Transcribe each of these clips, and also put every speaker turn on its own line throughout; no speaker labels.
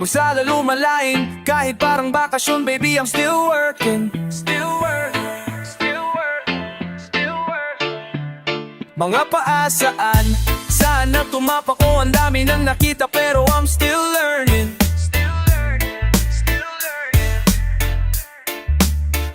Huwag sana lumalain, kahit parang bakasyon, baby, I'm still working. Still work, still work, still work. Mga paasaan, sana tumapak ko, ang dami nang nakita, pero I'm still learning. Still learning, still learning.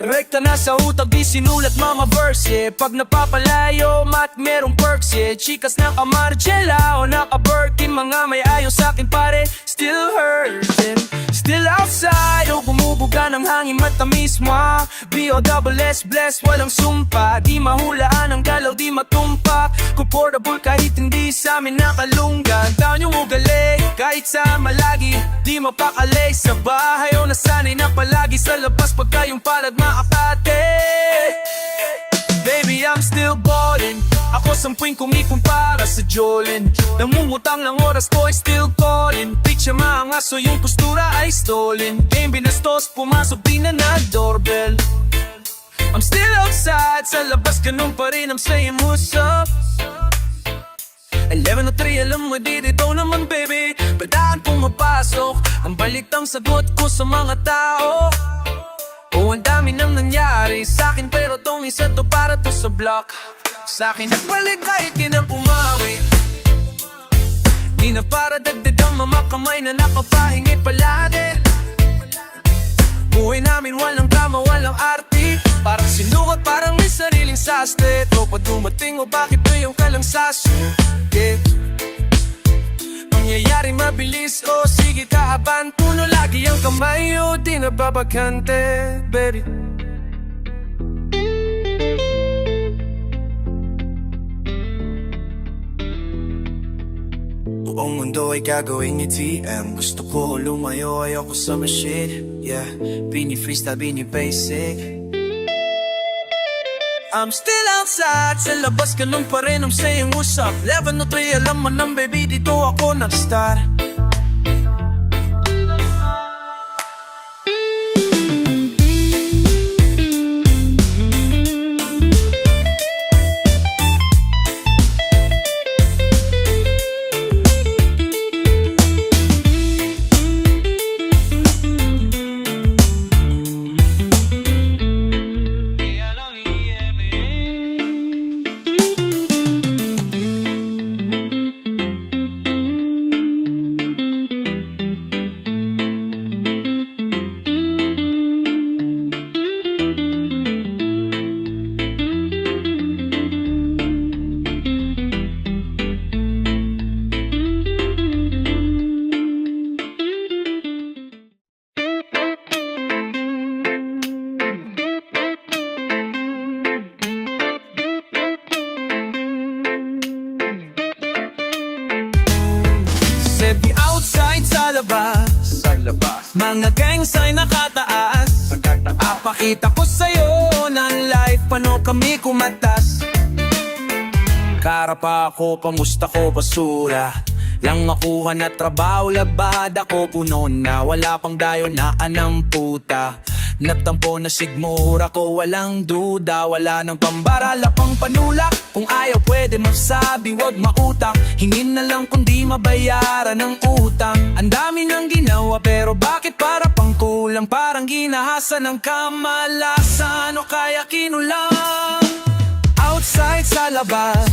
Rekta na sa utak, di sinulat mga verse, yeah. Pag napapalayo, mat merong perks, yeah. Chikas na kamarchela o naka-Birkin, mga may ayaw sa'kin pare, still hurting. Still outside, o bumubuga ng hangin matamis mo. B-O-double-S, bless, walang sumpa. Di mahulaan ang galaw, di matumpak. Comfortable kahit hindi sa amin nakalunggan. Taon yung ugali, kahit sa malagi, di mapakali. Sa bahay o nasanay na palagi, sa labas pagka yung palad maakate. Baby, I'm still boarding. Ako sampuin kong ipon para sa Jolin. Namumutang ng oras ko ay still calling. Picture mga aso, yung postura ay stolen. Game binastos, pumasok di na na-doorbell. I'm still outside, sa labas ganun pa rin, I'm saying what's up. 11:03, alam mo di dito naman baby, badaan pumapasok. Ang balitang sagot ko sa mga tao. Oh, ang dami nang nangyari sa'kin, pero tong isa to para to sa block. Sa'kin nagbalik kahit di na pumawi. Di na para dagdag ang mamakamay na nakapahingit palagi. Buhay namin walang drama, walang arti. Parang sinukat, parang may sariling sastre. Tropa dumating o bakit ba yung kalang sasuke? Mangyayari mabilis o sige kahaban. Puno lagi ang kamay o di na babagante, baby. Buong mundo ay gagawin ni TM. Gusto ko lumayo, ayoko sa machine. Yeah, bini freestyle, bini basic. I'm still outside, sa labas ganun pa rin, I'm saying what's up. 11:03, alam mo nang baby, dito ako nag-start. Be outside sa labas, mga gangs ay nakataas. Apakita ko sa'yo ng life, paano kami kumatas. Karapa ako, pamusta ko, basura lang makuha na trabaho, labad ako puno na. Wala pang dayo na anang puta. Natampo na sigmura ko, walang duda. Wala nang pambarala pang panulak. Kung ayaw pwede masabi, wag mautak. Hingin na lang kundi mabayaran ng utang. Ang dami nang ginawa pero bakit para pang kulang? Parang ginahasa ng kamalasan o kaya kinulang. Outside sa labas,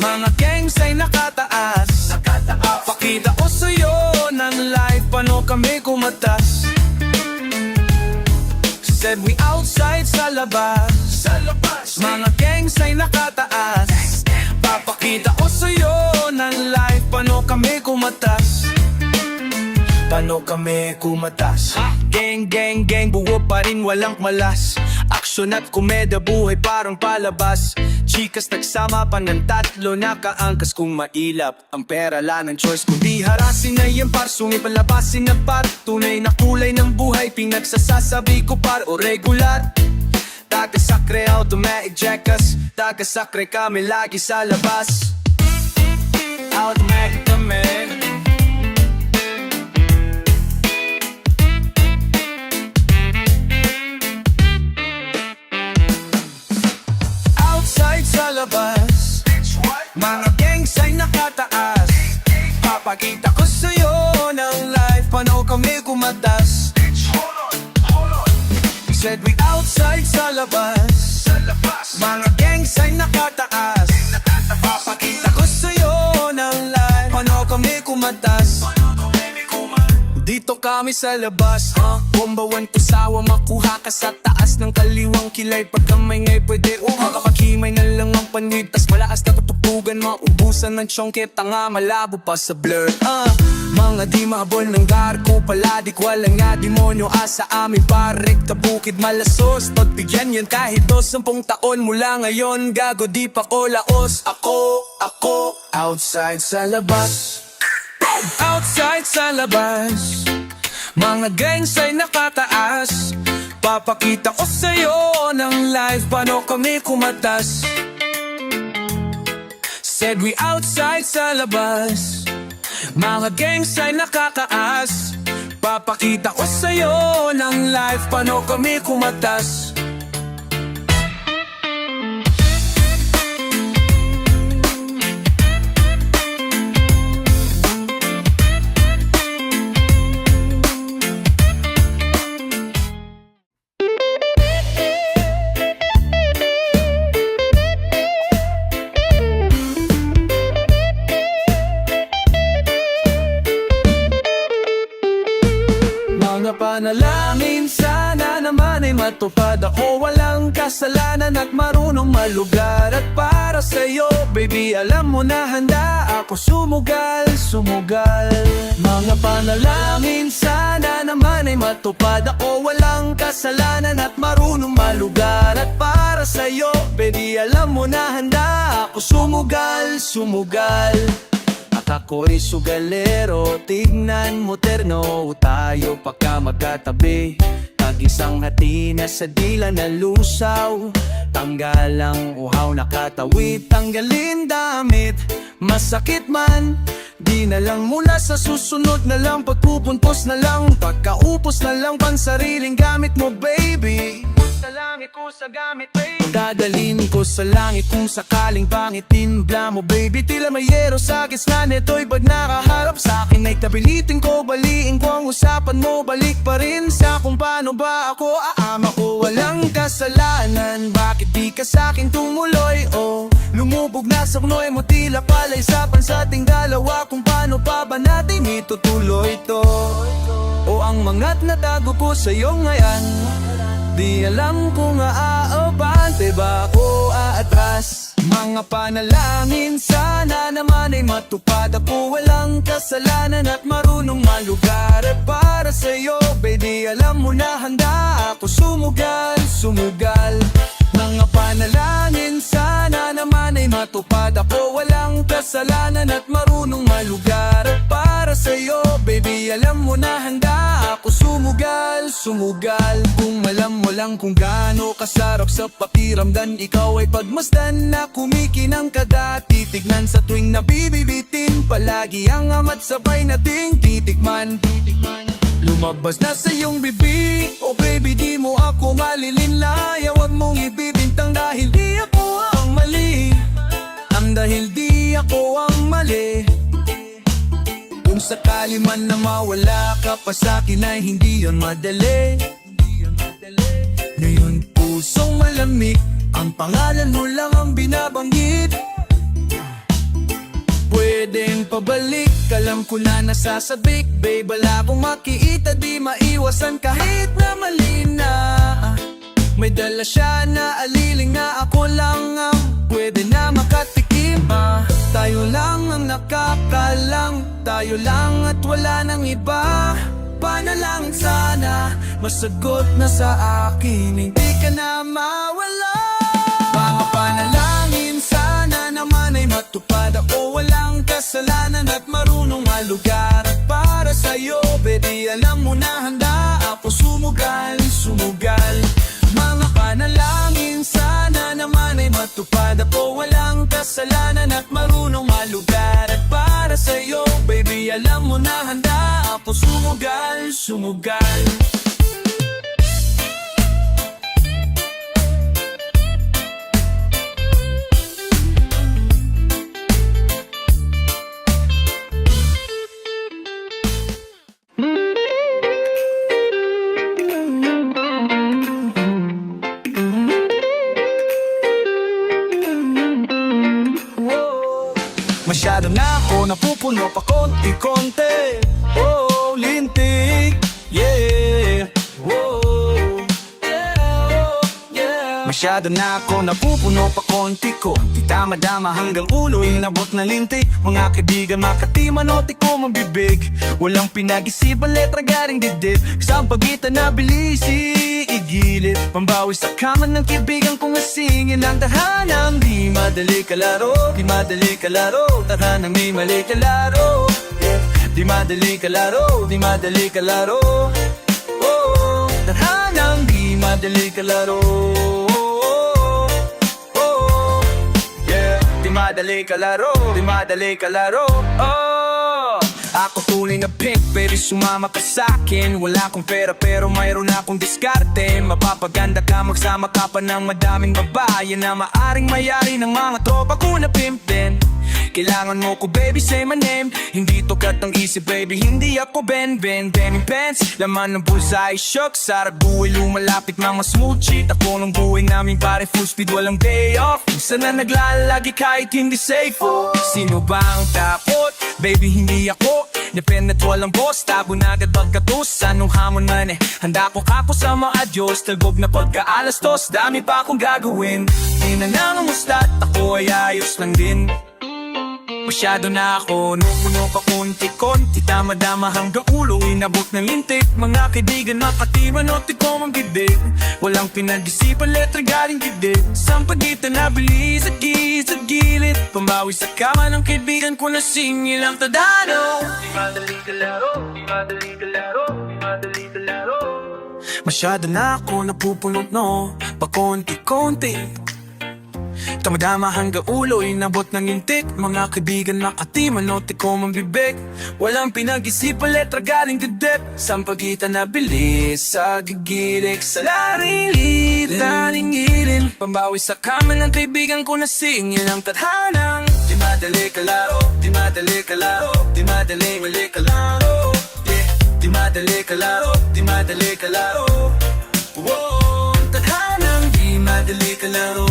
mga gangs ay nakataas. Pakita ko sa'yo ng life, paano kami kumatas. Said we outside sa labas, mga gangs ay nakataas. Papakita ko sa'yo ng life, paano kami kumatas. Paano kami kumatas. Gang, gang, gang, buo pa rin walang malas. Aksyon at komedya, buhay parang palabas. Chikas nagsama pa ng tatlo, nakaangkas kung mailap. Ang pera lang ng choice, kundi harasin na yung par. Sungay palabasin na par, tunay na kulay ng buhay. Pinagsasasabi ko par o regular. Taga-sakre, automatic jackass. Taga-sakre kami lagi sa labas. Automatic kami. Sa labas, mga gangs ay nakataas. Papakita ko sa'yo ng life, paano kumatas. Said we outside sa labas, mga gangs ay nakataas. Papakita ko sa'yo ng live, paano kami kumatas. Dito kami sa labas, bombawan ko sawa, makuha ka sa taas ng kaliwang kilay. Pagka may ngay pwede makapakimay na lang ang panid, tas malakas na tutupugan, maubusan ng tsongket, tanga malabo pa sa blur. Mga di mahabol ng garko, paladik, walang nga demonyo asa amin parik ka bukid malasos. Pagbigyan yan kahit 20 taon mula ngayon, gago di pa ko laos. Ako, outside sa labas, outside sa labas, mga gangs ay nakataas. Papakita ko sa'yo ng live, paano kami kumatas. Said we outside sa labas, mga gangs ay nakataas. Papakita ko sa'yo ng live, paano kami kumatas. Mga panalangin sana naman ay matupad. Ako walang kasalanan at marunong malugar. At para sa'yo baby alam mo na handa ako sumugal. Mga panalangin sana naman ay matupad. Ako walang kasalanan at marunong malugar. At para sa'yo baby alam mo na handa ako sumugal. Ako'y sugalero, tignan mo terno. Tayo pagka magkatabi, tag-isang hati na sa dila na lusaw. Tanggalang uhaw nakatawid, tanggalin damit. Masakit man, di na lang mula sa susunod na lang. Pagpupuntos na lang, pagkaupos na lang pansariling gamit mo baby. Sa langit ko sa gamit baby, dadalhin ko sa langit kung sakaling pangit. Timbla mo baby, tila may yero sa gitna nito'y pag nakaharap sa akin ay tabilitin ko, baliin ko ang usapan mo. Balik pa rin sa kung paano ba ako aama ko. Walang kasalanan, bakit di ka sa'kin tumuloy? Lumubog na sa kunoy mo, tila pala'y sapan sa ating dalawa. Kung paano pa ba natin itutuloy to? Ang mangat na tago ko sa'yo ngayon, di alam kung aaabante ba ako aatras. Mga panalangin sana naman ay matupad. Ako walang kasalanan at marunong malugar. At para sa'yo baby alam mo na handa ako sumugal. Mga panalangin sana naman ay matupad. Ako walang kasalanan at marunong malugar. At para sa'yo baby alam mo na handa ako sumugal. Kung alam mo lang kung gaano kasarap sa pakiramdan, ikaw ay pagmasdan na kumikinang kada titignan. Sa tuwing nabibibitin, palagi ang amat sabay nating titikman. Lumabas na sa iyong bibig, oh baby di mo ako malilinlay. Huwag mong ibibintang dahil di ako ang mali. Dahil di ako ang mali. Kung sakali man na mawala ka pa sa'kin ay hindi yon madali. Ngayon pusong malamig, ang pangalan mo lang ang binabanggit. Pwedeng pabalik, alam ko na nasasabik. Babe, wala akong makikita, di maiwasan kahit na mali na. May dala siya na aliling na ako lang ang pwede na makatikim. Tayo lang ang nakakalang, tayo lang at wala nang iba. Panalangin sana, masagot na sa akin, hindi ka na mawala. Mga panalangin sana naman ay matupad. Ako walang kasalanan at marunong malugar. At para sa'yo baby alam mo na handa ako sumugal. Mga panalangin sana naman ay matupad. Ako walang kasalanan at marunong malugar. At para sa'yo baby alam mo na handa ako sumugal. Masyado na ako napupuno pa konti-konti. Oh, lintik, yeah. Oh, yeah. Masyado na ako napupuno pa konti-konti. Tama-dama hanggang ulo inabot na lintik. Mga kaibigan makatimanote ko mabibig. Walang pinag-isipan letra garing dibdib. Sa pagitan na bilis igilid. Pambawi sa kaman ng kaibigan kong asingin ang tahanang di madali kalaro. Di madali kalaro, tahanang may mali kalaro. Di madali kalaro, di madali kalaro. Oh, tahanang di madali kalaro. Di madali kalaro, di madali kalaro. Oh, ako tunay na pimp, pero sumama ka sa'kin. Wala akong pera pero mayroon akong diskarte. Mapapaganda ka, magsama ka pa ng madaming babae na maaring mayari ng mga tropa ko na pimp din. Kailangan mo ko baby, say my name. Hindi tokat ang isip baby, hindi ako Ben Pants, laman ng bulsa ay shock. Sarap buhay lumalapit mga smooth cheat. Ako ng buhay namin pare full speed, walang day off. Sana naglalagi kahit hindi safe. Sino ba ang tapot? Baby hindi ako. Depende at walang boss, tabo na agad pagkatus. Anong hamon man handa ko kako sa mga Diyos. Talbog na pagka-alas dos, dami pa akong gagawin. Di na nangangusta at ako ay ayos lang din. Masyado na ako, numuno pa konti-konti. Tama-dama hanggang ulo, inabot ng lintik. Mga kaibigan makatimanote ko mabibig. Walang pinag-isipan letra galing dibdib. Sa pagitan na bilis at gilid. Pambawi sa kama ng kaibigan ko na singil ang tadano. Di madali kalaro, di madali kalaro, di madali kalaro. Masyado na ako napupunot no, pa konti-konti. Tama-dama hanggang ulo, inabot ng lintik. Mga kaibigan makatimanote ko mabibig. Walang pinag-isipan letra galing dibdib. Sa pagitan na bilis, sa gigilik, sa laring-ilin. Pambawi sa kama ng kaibigan ko na singil ang tadhanang. Di madali kalaro, di madali kalaro, di madali mali kalaro. Yeah, di madali kalaro, di madali kalaro. Wow, tadhanang di madali kalaro.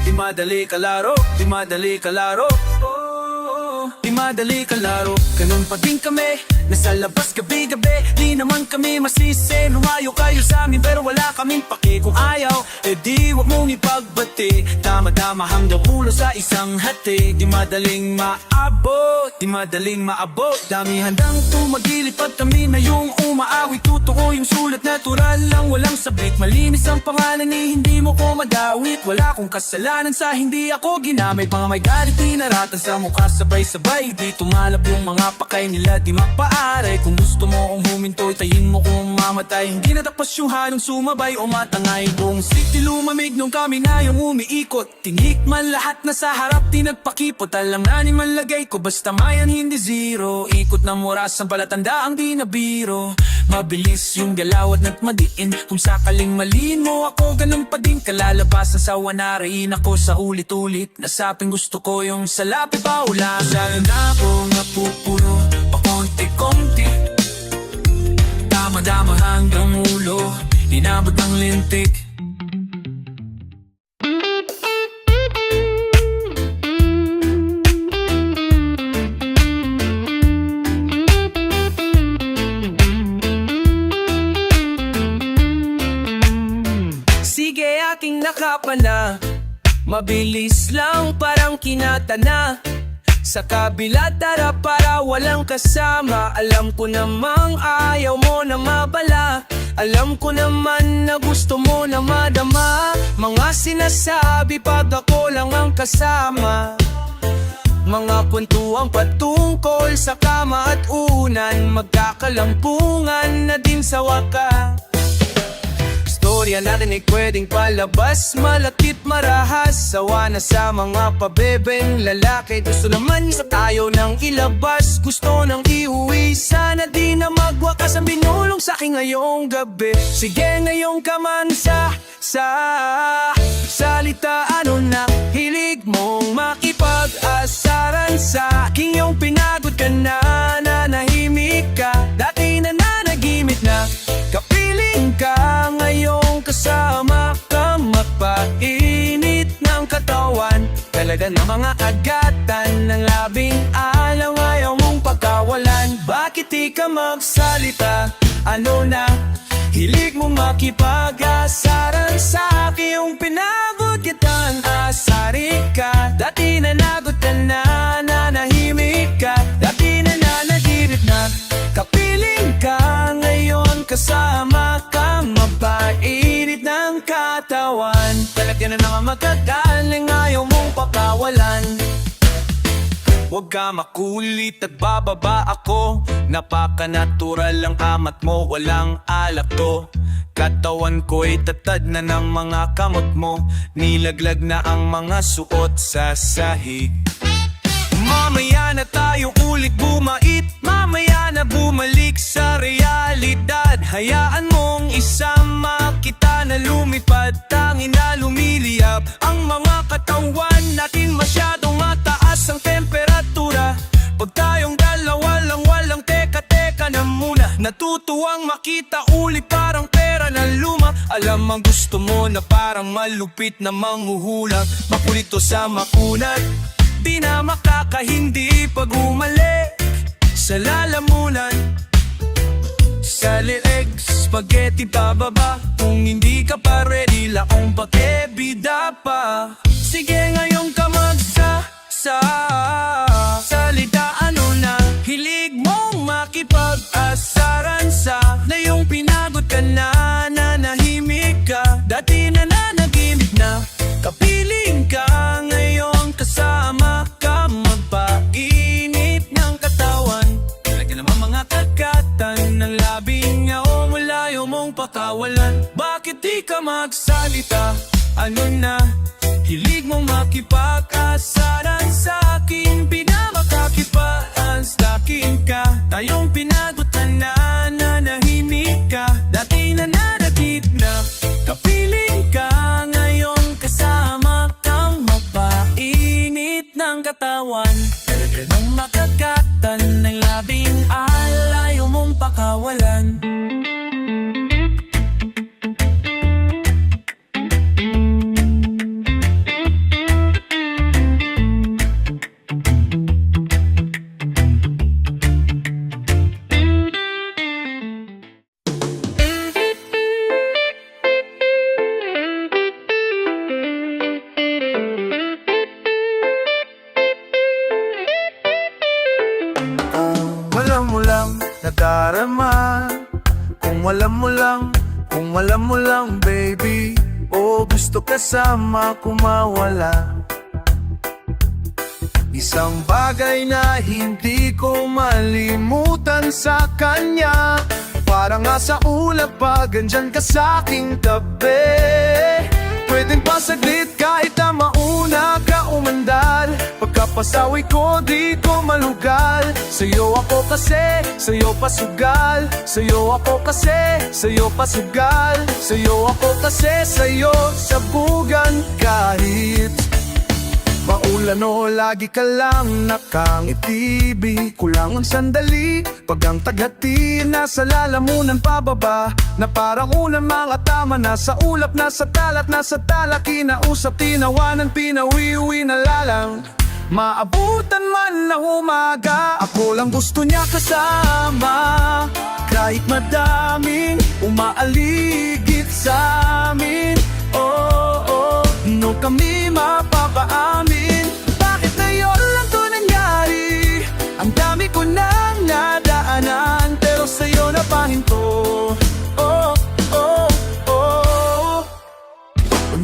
Di madali kalaro, di madali kalaro. Oh, di madali kalaro. Ganun pa din kami, nasa labas gabi-gabi. Di naman kami masisi, lumayo kayo sa amin pero wala kaming paki. Kung ayaw, di wag mong ipagbati. Tama-tama hanggang ulo sa isang hati. Di madaling maabot, di madaling maabot. Dami handang tumagilip at kami na yung umaawit. Totoo yung sulat, natural lang, walang sabik. Malinis ang pangalan ni hindi mo ko madawit. Wala akong kasalanan sa hindi ako ginamit. Mga may galit tinaratan sa mukha sabay-sabay. Di tumalab yung mga pakay nila, di mapaaray. Kung gusto mo kong huminto, tayin mo kung mamatay. Hindi natapos yung halong sumabay o matangay. Buong city lumamig nung kami na yung umiikot. Tinikman lahat na sa harap, di nagpakipot. Alam na ni manlagay ko, basta mayan hindi zero. Ikot na moras ang palatanda ang di nabiro. Mabilis yung galaw at nagmadiin. Kung sakaling maliin mo ako, ganun pa din. Kalalabasan sa wanarain ako sa ulit-ulit. Nasaping gusto ko yung salapi pa ula. Sana na ako napupuno pa konti-konti. Dama-dama hanggang ulo, inabot ng lintik. Sige aking nakapana, mabilis lang parang kinata na. Sa kabila tara para walang kasama. Alam ko namang ayaw mo na mabala. Alam ko naman na gusto mo na madama. Mga sinasabi pag ako lang ang kasama. Mga kwentuhan patungkol sa kama at unan. Magkakalampungan na din sa wakas. Storya natin ay pwedeng palabas, malakit marahas. Sawa na sa mga pabebeng lalaki. Gusto naman sa tayo nang ilabas. Gusto nang iuwi, sana di na magwakas ang binulong sa akin ngayong gabi. Sige ngayong kamansa sa salita, ano na hilig mong makipag-asaran sa aking yung pinagod ka na, nanahimik ka. Dati na nanagimit na kapiling ka, ngayong kasama ka, magpainit ng katawan. Talaga ng mga agatan ng labing alang ayaw mong pagkawalan. Bakit di ka magsalita? Ano na? Hilig mo makipag-asaran sa akin. Yung pinagod kitang asari ka. Dati nanagot ka na, nanahimik ka. Dati nananagirit na, kapiling ka. Ngayon kasama ka, mapainit ng katawan. Talagyan na mga magkagaling, ayaw mong pakawalan. Huwag ka makulit at bababa ako. Napaka-natural ang amat mo, walang alak to. Katawan ko'y tatad na ng mga kamot mo. Nilaglag na ang mga suot sa sahig. Mamaya na tayo ulit bumait. Mamaya na bumalik sa realidad. Hayaan mong isama kita na lumipad. Tangin na lumiliyab ang mga katawan natin. Masyadong mataas ang temperatura. Pag tayong dalawa lang, walang teka-teka na muna. Natutuwang makita ulit parang pera na luma. Alam ang gusto mo na parang malupit na manghuhula. Makulito sa makunat, di na makakahindi pag umalik sa lalamunan. Sa leeg, spaghetti pababa. Kung hindi ka pa ready, laong pakebida pa. Sige ngayon ka salita, ano na? Hilig mong makipag-asaran sa na yung pinagot ka na, nanahimik ka. Dati nananaginip na, kapiling ka. Ngayon kasama ka, magpainit ng katawan. Talaga naman mga kagatan ng labing o malayo mong pakawalan. Bakit di ka magsalita? Ano na? Hilig mong makipag-asaran sa akin. Pinamakakipaan sa akin ka. Tayong pinagutan na, nanahimik ka. Dati nananagip na, kapiling ka. Ngayon kasama kang mapainit ng katawan. Talaga ng makakatan ng labing alayo mong pakawalan. Nadarama. Kung alam mo lang baby, oh gusto kasama kumawala. Isang bagay na hindi ko malimutan sa kanya. Parang nga sa ulap pag andyan ka sa aking tabi. Pwedeng pasaglit kahit na mauna ka umandal. Pagkapasawi ko di ko malugal. Sa'yo ako kasi, sa'yo pasugal. Sa'yo ako kasi, sa'yo pasugal. Sa'yo ako kasi, sa'yo sabugan. Kahit maulan o lagi ka lang nakangiti. Kulang ang sandali pag ang tagati nasa lalamunan pababa. Na parang unang mga tama, nasa ulap, nasa talat, nasa tala. Kinausap, tinawanan, pinawiwi na lalang. Maabutan man ng umaga, ako lang gusto niya kasama. Kahit madaming umaaligid sa amin. Oh, oh, no kami mapapaamin. Bakit ngayon lang to nangyari? Ang dami ko nang nadaanan, pero sa'yo napahinto. Oh, oh, oh,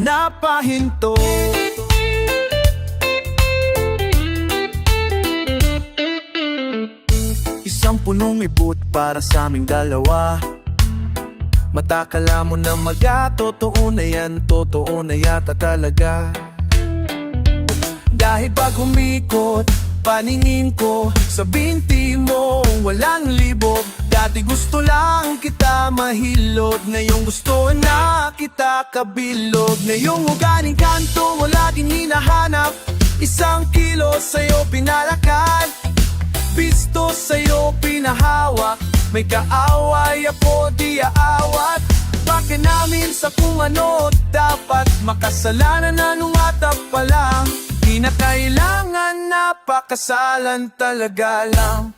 napahinto. Isang punong ibut para sa aming dalawa. Matakala mo na totoo na yan, totoo na yata talaga. Dahil pag humikot, paningin ko sa binti mo, walang libog. Dati gusto lang kita mahilod, ngayong gusto na kita kabilog. Ngayong ugaling kanto, wala din hinahanap. Isang kilo sa'yo pinalakad, pisto sa'yo pinahawak. May kaaway ako di aawat. Bakit namin sa kung ano dapat makasalanan na nung atap pa lang. Di na kailangan na pakasalan, talaga lang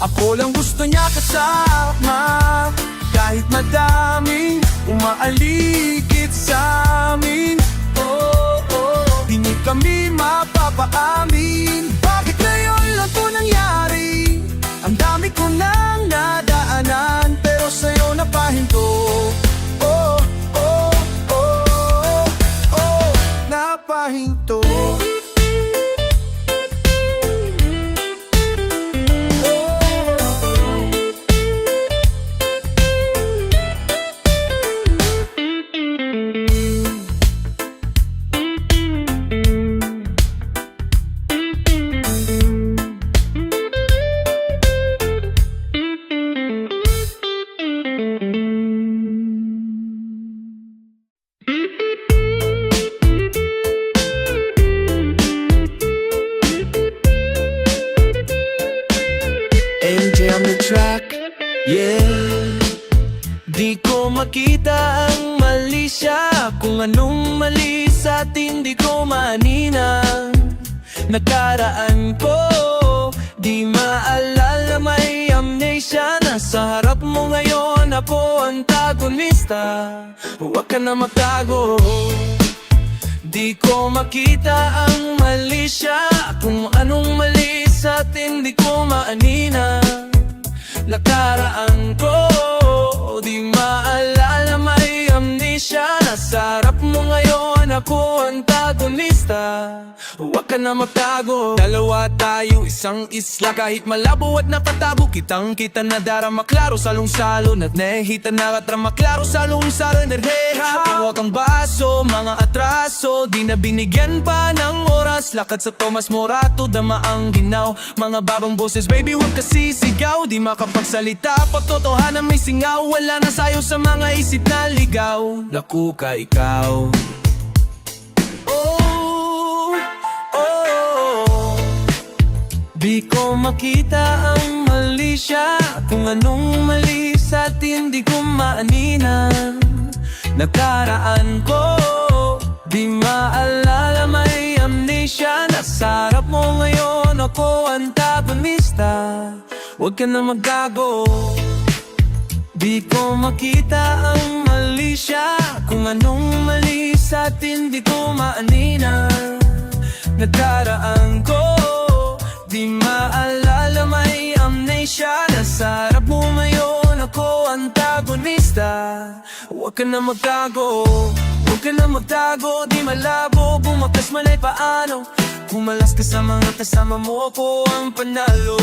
ako lang gusto niya kasama. Kahit madaming umaaligid sa amin, oh, oh, di niyo kami mapapaamin. Bakit ngayon lang to nangyari? Ang dami ko nang nadaanan, pero sa'yo napahinto. Oh, oh, oh, oh, napahinto. MJ on the track, yeah. Di ko makita ang mali siya, kung anong mali sa atin di ko maaninang. Nakaraan ko, di maalala, may amnesia. Nasa harap mo ngayon, ako antagonista. Huwag ka na magtago. Di ko makita ang mali siya, kung anong mali sa atin di ko maanina. Nakaraan ko, di maalala, may amnesia. Nasa harap mo ngayon, ako antagonista. Huwag ka na magtago. Dalawa tayo, isang isla. Kahit malabo at napatabo, kitang kita na darama klaro. Salong-salon at nahihita na katrama klaro. Salong-salon enerheha. Hawak ang baso, mga atraso, di na binigyan pa ng oras. Lakad sa Tomas Morato, dama ang ginaw. Mga babang boses, baby huwag ka sisigaw. Di makapagsalita, pagtotohanan may singaw. Wala na sayo sa mga isip na ligaw. Naku ka ikaw. Di ko makita ang mali siya, kung anong mali sa atin di ko maaninang. Nakaraan ko, di maalala, may amnesia. Nasa harap mo ngayon, ako antagonista. Huwag ka na maggago. Di ko makita ang mali siya, kung anong mali sa atin di ko maaninang. Nakaraan ko, di maalala, may amnesia. Nasa harap mo ngayon, ako antagonista. Huwag ka na magtago, huwag ka na magtago. Di malabo, bumakas man ay paano. Kumalas ka sa mga kasama mo, ako ang panalo.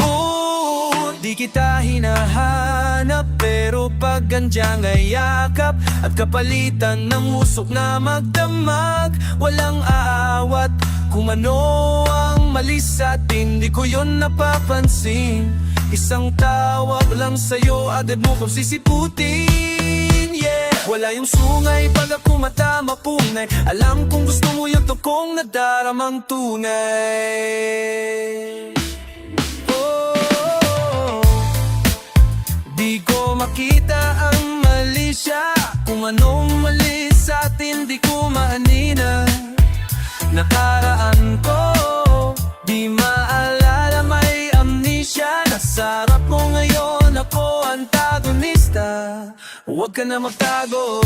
Oh, di kita hinahanap, pero pag andyang ay yakap at kapalitan ng usok na magdamag, walang aawat. Kung ano ang mali sa atin, di ko yun napapansin. Isang tawag lang sa'yo, agad mo kong sisiputin, yeah. Wala yung sungay pag ako mata mapunay. Alam kong gusto mo yung tokong nadaramang tunay. Oh, di ko makita ang mali siya, kung anong mali sa atin di ko maanina. Nakaraan ko, di maalala, may amnesia. Nasa harap mo ngayon, ako antagonista. Huwag ka na magtago.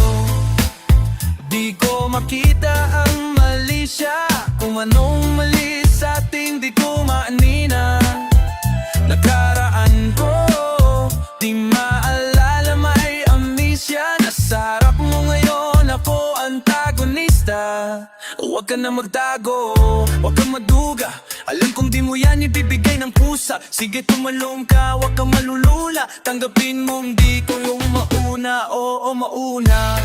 Di ko makita ang mali siya, kung anong mali sa ating di ko maanina. Nakaraan ko, di maalala, may amnesia. Nasa harap mo ngayon, ako antagonista. Huwag ka na magtago, huwag kang maduga. Alam kong di mo yan ibibigay ng pusa. Sige tumalong ka, huwag kang malulula. Tanggapin mong di ko yung mauna, oo mauna.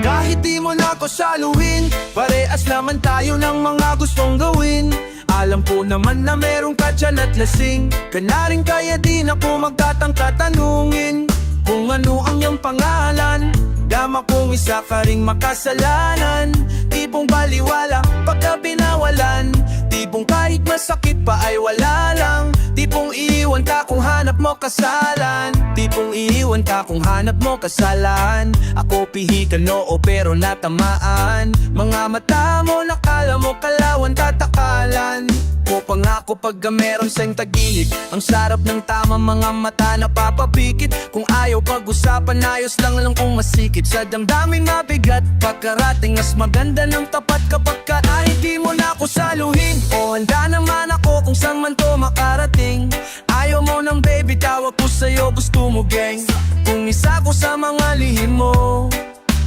Kahit di mo na ako saluhin, Parehas naman tayo ng mga gustong gawin. Alam ko naman na meron ka dyan at lasing ka na rin, kaya di na ko magtatangka tanungin kung ano ang iyong pangalan. Dama kong isa ka ring makasalanan, tipong baliwala pagka binawalan, tipong kahit masakit pa ay wala lang, tipong iiwan ka kung hanap mo kasalan, tipong iiwan ka kung hanap mo kasalan. Ako pihikan oo pero natamaan, mga mata mo nakala mo kalawan tatakalan ko pangako pagka meron sa'yong tagilid. Ang sarap ng tama, mga mata napapapikit. Kung ayaw pag-usapan, ayos lang kung masikip. Sa damdamin mabigat, pagkarating mas maganda ng tapat kapag ka ay di mo na ako saluhin. O handa naman ako kung saan man to makarating. Ayaw mo ng baby, tawag ko sa'yo, gusto mo gang. Kung isa ko sa mga lihim mo,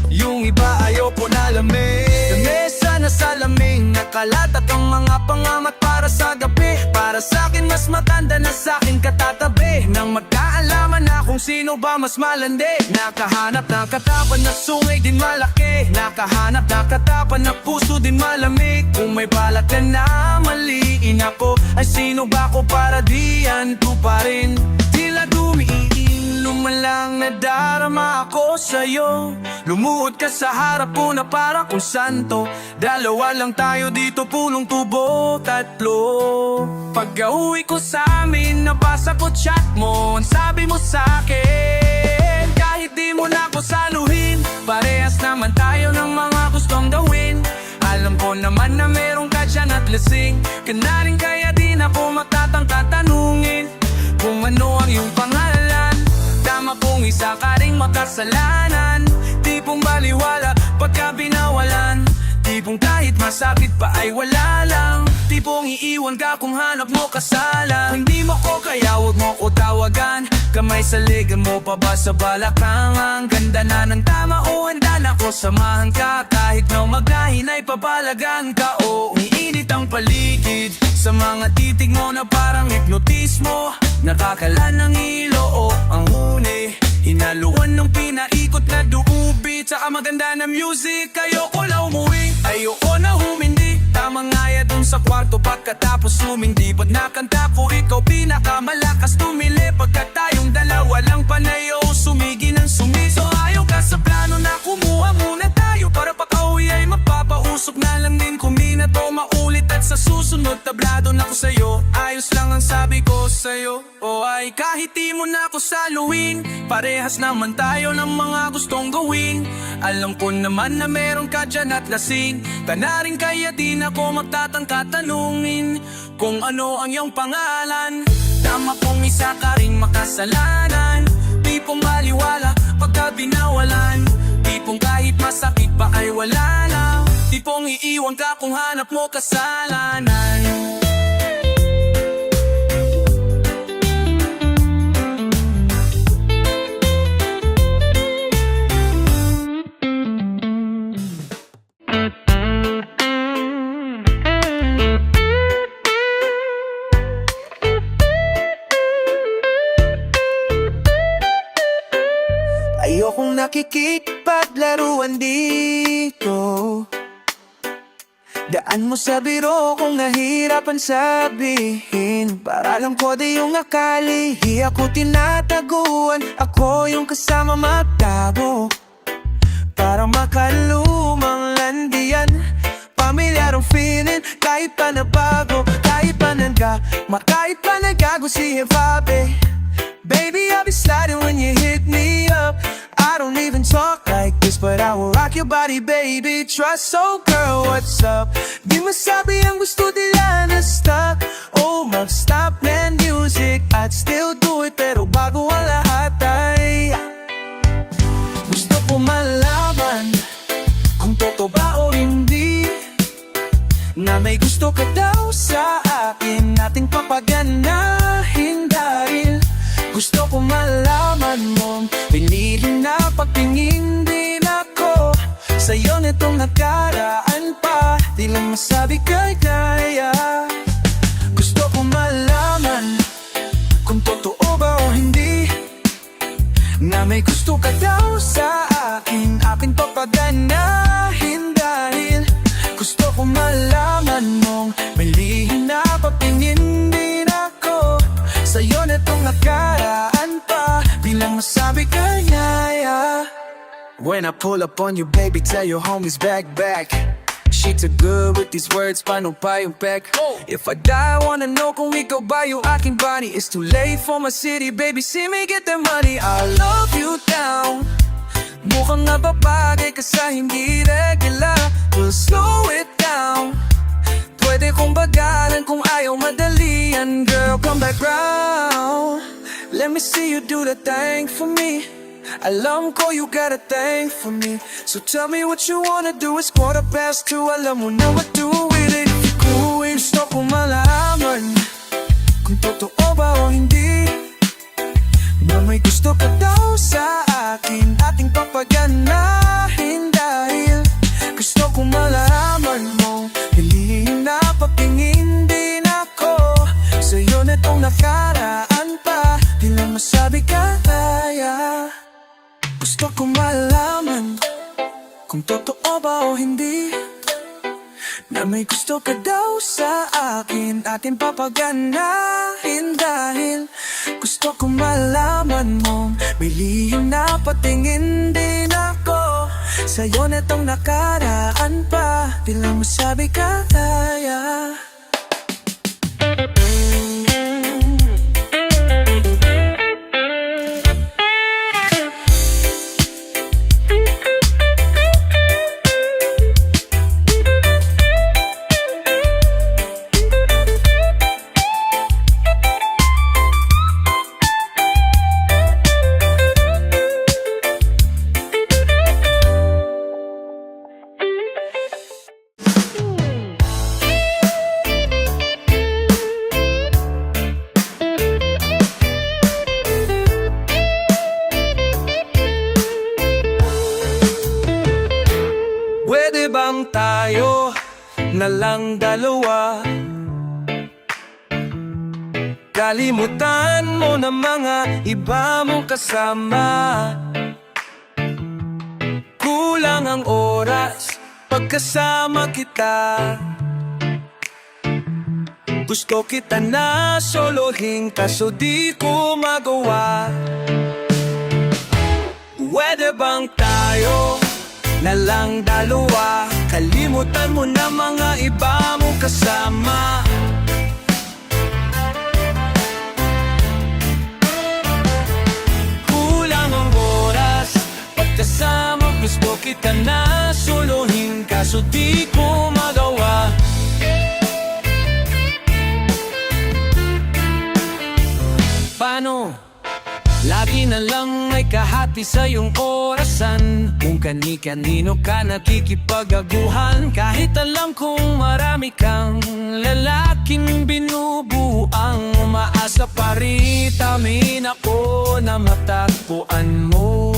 yung iba ayaw ko nalamig. Lamesa na salamin, nakalatat ang mga pangamat para sa gabi. Para sa'kin mas matanda na sa'kin katatabi, nang magkaalaman na kung sino ba mas malandi. Nakahanap ng katapan na sungay din malaki, nakahanap ng katapan na puso din malamig. Kung may balak ka na maliin ako, ay sino ba ko para diyan ko pa rin. Tila dumiin, lumalang nadarama ako sa'yo. Lumuhod ka sa harap ko na para kung santo. Dalawa lang tayo dito, pulong tubo, tatlo. Pag-uwi ko sa amin, nabasa ko chat mo. Ang sabi mo sa'kin, kahit di mo na ako saluhin, parehas naman tayo ng mga gustong gawin. Alam ko naman na meron ka dyan at lasing ka na rin, kaya di na ko matatangka tanungin kung ano ang iyong pangalan. Tama kong isa ka ring makasalanan, tipong baliwala pagka binawalan, tipong kahit masakit pa ay wala lang, tipong iiwan ka kung hanap mo kasalan. Hindi mo ko kaya wag mo ko tawagan, kamay sa ligan mo pa ba sa balakang. Ang ganda na ng tama o handa na ko samahan ka, kahit na maglahin ay papalagan ka. O umiinit ang paligid sa mga titig mo na parang hipnotismo, nakakala ng ilo o ang huni, hinaluan ng pinaikot na duubit. Saka maganda na music, ayoko na umuwi, ayoko na humindi. Tamang ngaya dun sa kwarto pagkatapos sumindi. Pag nakanta ko, ikaw pinakamalakas tumili. Pagka tayong dalawa lang panayo, sumigi ng sumiso. Ayaw ka sa plano na kumuha muna tayo, para pag-uwi ay mapapausok na lang din. Kung di na to maulit at sa susunod tablado na ko sa'yo, ayos lang ang sabi ko sa'yo. O ay kahit di mo na ako saluhin, parehas naman tayo ng mga gustong gawin. Alam ko naman na meron ka dyan at lasing ka na rin, kaya di na ko magtatangka tanungin kung ano ang iyong pangalan. Tama kong isa ka ring makasalanan, tipong maliwala pagka binawalan, tipong kahit masakit pa ay wala lang, tipong iiwan ka kung hanap mo kasalanan. Ayokong nakikipaglaruan dito, daan mo sa biro kung nahirapan sabihin. Para lang ko di yung akali, di ako tinataguan, ako yung kasama matabo. Para makalumang landian, pamilyarong feeling, kahit pa nabago, kahit pa nagago si Evabe. Baby, I'll be sliding when you hit me up. I don't even talk like this, but I will rock your body, baby. Trust, so girl, what's up? Di masabi ang gusto nila na stop. Oh, mag-stop man music, I'd still do it, pero bago ang lahat ay gusto ko malaman kung totoo ba o hindi, na may gusto ka daw sa akin, nating papaganahin. Dahil gusto ko malaman mo, pinili na pagtingin din ako sa'yo nitong nakaraan pa, di lang masabi kaya. Gusto ko malaman kung totoo ba o hindi, na may gusto ka daw sa akin, akin papaganahin. Dahil ko malaman mong may lihim na papingin din ako sa'yo netong nakaraan pa, bilang masabi kaya. When I pull up on you, baby, tell your homies back. She too good with these words, paano pa yung pek? If I die, I wanna know kung ikaw ba yung aking body. It's too late for my city, baby, see me get the money. I'll love you down. Mukhang nababagay ka sa hindi regular. We'll slow it down. Pwede kong bagalan kung ayaw madalian. Girl, come back round. Let me see you do the thing for me. Alam ko you got a thing for me. So tell me what you wanna do. It's 2:15. Alam mo na what to do with it. If you're cool, gusto ko malaman kung totoo ba o hindi, na may gusto ka daw sa akin, ating papaganahin. Dahil gusto ko malaman mo, hilihim na papingin din ako sa'yo netong nakaraan pa, di lang masabi kaya. Gusto ko malaman kung totoo ba o hindi, na may gusto ka daw sa akin, atin papaganahin. Dahil gusto ko malaman mo, may lihim na patingin din ako sa'yo netong nakaraan pa, di lang masabi kaya. Pwede bang tayo na lang dalawa? Kalimutan mo na mga iba mong kasama. Kulang ang oras pagkasama kita. Gusto kita na solohin kaso di ko magawa. Pwede bang tayo na lang dalawa? Kalimutan mo na mga iba mong kasama. Kulang ang oras pagkasama. Gusto kita na solohin kaso di ko magawa. Paano? Lagi na lang ay kahati sa iyong orasan. Kung kani-kanino ka nakikipag-aguhan, kahit alam kong marami kang lalaking binubuang umaasa pa rin. Tamin ako na matagpuan mo,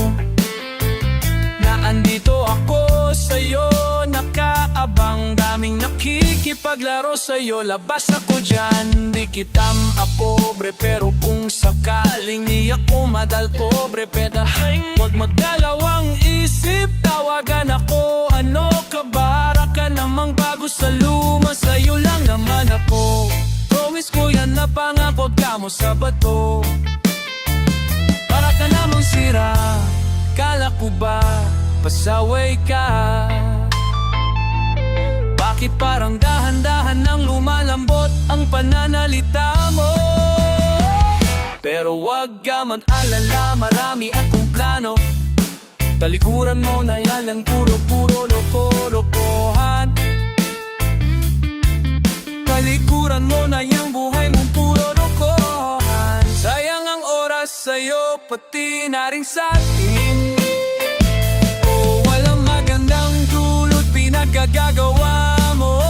na andito ako sa'yo nakaabang. Daming nakikipaglaro sa'yo, labas ako dyan. Di kitam apobre, pero kung sakaling di ako madalpobre, pedaling wag magdalawang isip, tawagan ako. Ano ka ba? Para ka namang bago sa luma, sa'yo lang naman ako. Promise ko yan na pangako ka mo sa bato. Para ka namang sira, kala ko ba pasaway ka? Bakit parang dahan-dahan nang lumalambot ang pananalita mo? Pero wag ka mag-alala, marami akong plano. Talikuran mo na yan ang puro-puro loko-lokohan. Talikuran mo na yung buhay mong puro lokohan. Sayang ang oras sa'yo, pati na rin sa'tin. Oh, walang magandang dulot pinagagagawa mo.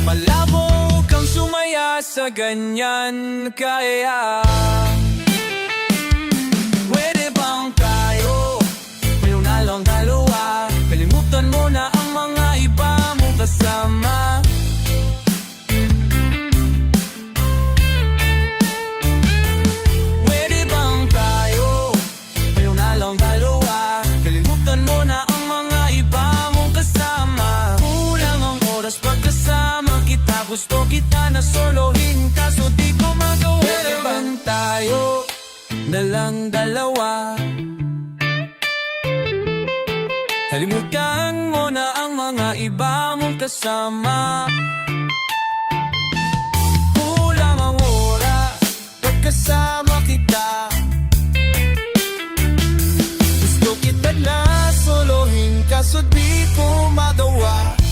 Malabo kang sumaya sa ganyan, kaya pwede bang tayo ngayon na lang dalawa? Kalimutan mo na ang mga iba mong kasama. Pwede bang tayo ngayon na lang dalawa? Kalimutan mo na ang mga iba mong kasama. na lang dalawa. Kalimutan mo na ang mga iba mong kasama. Kulang ang oras pag kasama kita. Gusto kita na solohin kaso di ko magawa.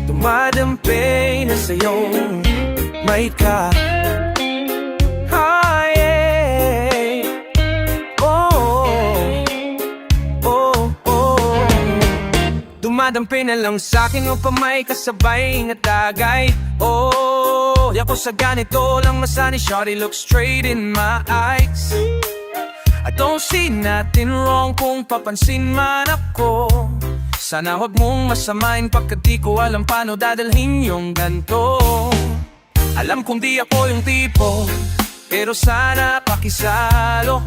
Dumadampi na sa'yong may ka. Dumadampi na lang sa'kin upang may kasabay na tagay. Di ako sa ganito lang masani. Shawty, look straight in my eyes. I don't see nothing wrong kung papansin man ako. Sana huwag mong masamain pagkat di ko alam paano dadalhin yung ganto. Alam kong di ako yung tipo, pero sana pakisalo.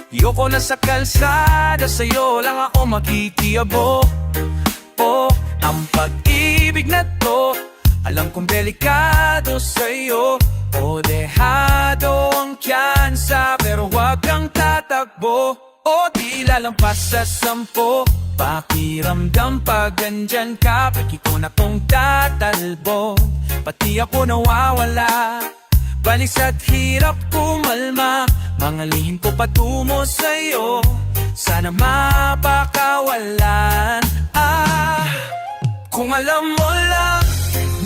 Yoko na sa kalsada, sa'yo lang ako makikiyabo. Ang pag-ibig na to, alam kong delikado sa'yo. Dehado ang tiyansa, pero huwag kang tatakbo. Di lalampas sa 10. Pakiramdam pag andyan ka, peki ko na kong tatalbo. Pati ako nawawala, balis at hirap kumalma. Mga lihim ko patungo sa'yo, sana mapakawalan. Kung alam mo lang,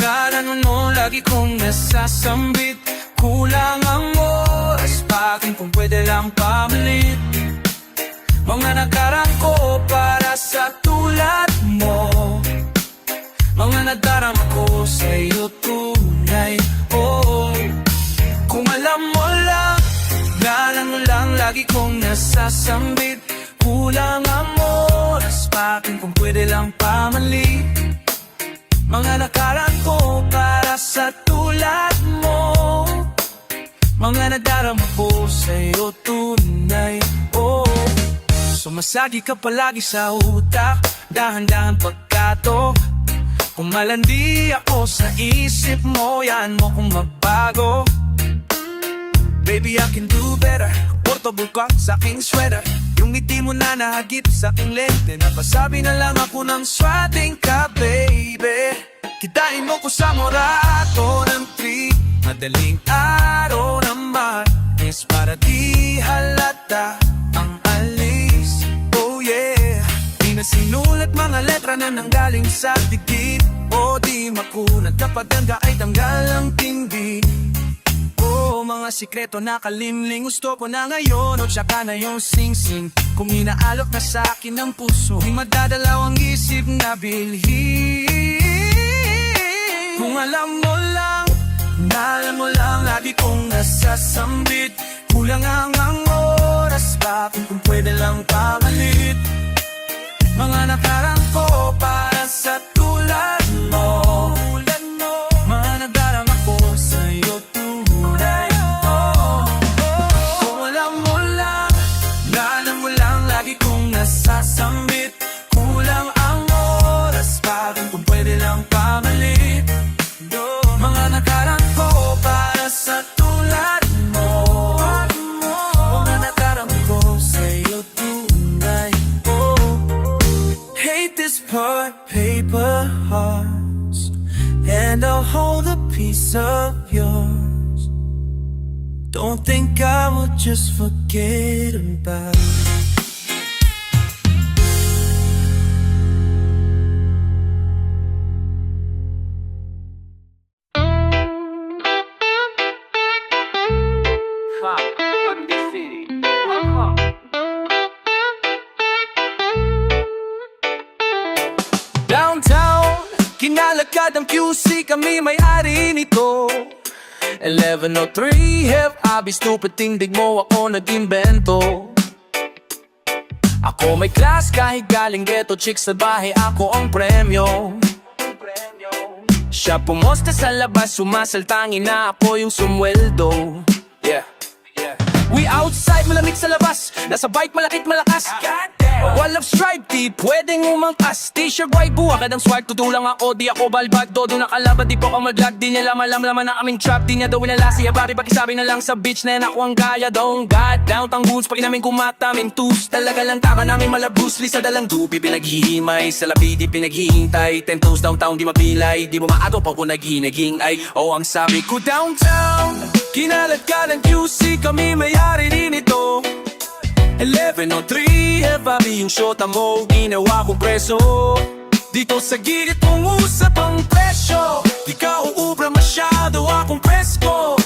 gano'n mo lagi kong nasasambit. Kulang ang oras, bakit kung pwede lang pamalit. Mga nakaraan ko para sa tulad mo, mga nadarama ko sa'yo tunay. Kung alam mo lang, gano'n mo lang lagi kong nasasambit. Kulang ang oras, bakit kung pwede lang pamalit. Mga nakaraan ko para sa tulad mo, mga nadarama ko sa'yo tunay. Sumasagi ka palagi sa utak, dahan-dahan pagkato. Kung malandi ako sa isip mo, yan mo kung magbago. Baby, I can do better. Portable ka sa aking sweater. Yung ngiti mo na nahagip sa aking lente. Napasabi na lang ako ng sweating ka, baby. Kitain mo ko sa morato ng tree. Madaling araw naman is para di halata ang alis. Yeah, di na sinulat mga letra na nanggaling sa dikit. Di makunat kapag ganda ay tanggal ang tindi. Mga sikreto na kalimling gusto ko na ngayon. Tsaka na yung sing-sing. Kung inaalok na sa akin ng puso, di madadalaw ang isip na bilhin. Kung alam mo lang, alam mo lang lagi kong nasasambit. Kulang ang oras, bakit kung pwede lang pamalit. Mga nakaraan ko para sa tulad mo, mga nadarama ko sa'yo tunay. Kung alam mo lang, alam mo lang lagi kong nasasambit. Kulang ang oras, bakit kung pwede lang pamalit. Mga nakaraan ko para sa tulad mo, mga nadarama ko sa'yo tunay. Hate this part, paper hearts, and I'll hold a piece of yours. Don't think I will just forget about it. Downtown, kinalakad ang QC, kami may-ari nito. 1103 Have Abis, stupid tindig mo, ako nag-invento. Ako Ako may class kahit galing ghetto chicks sa bahay, ako ang premyo. Siya pumosta sa labas, sumasaltangin na ako yung sumweldo. Yeah, yeah. We outside, malamig sa labas, nasa bike malakit malakas. Walang stripe, di pwedeng umangkas. T-shirt white, buwakad ang swag, tutulang ako, di ako balbag. Todo nakalaban, di po ako maglag. Di niya laman na aming trap, di niya daw winalasi. Abari pakisabi na lang sa beach na yan ako ang gaya. Don't got downtown goons, pag inamin kumatamin tus. Talaga lang tama namin malabus, lisa dalang dupi. Pinaghihimay, sa labi di pinaghihintay. 10 toes downtown, di mapilay. Di mo maato pa po naghinaging ay. Oh, ang sabi ko downtown, kinalat ka ng QC, kami may-ari rin ito. 11:03, Heavy yung shota mo, ginawa kong preso. Dito sa gilid mong usap ang presyo, di ka uubra masyado, akong presko.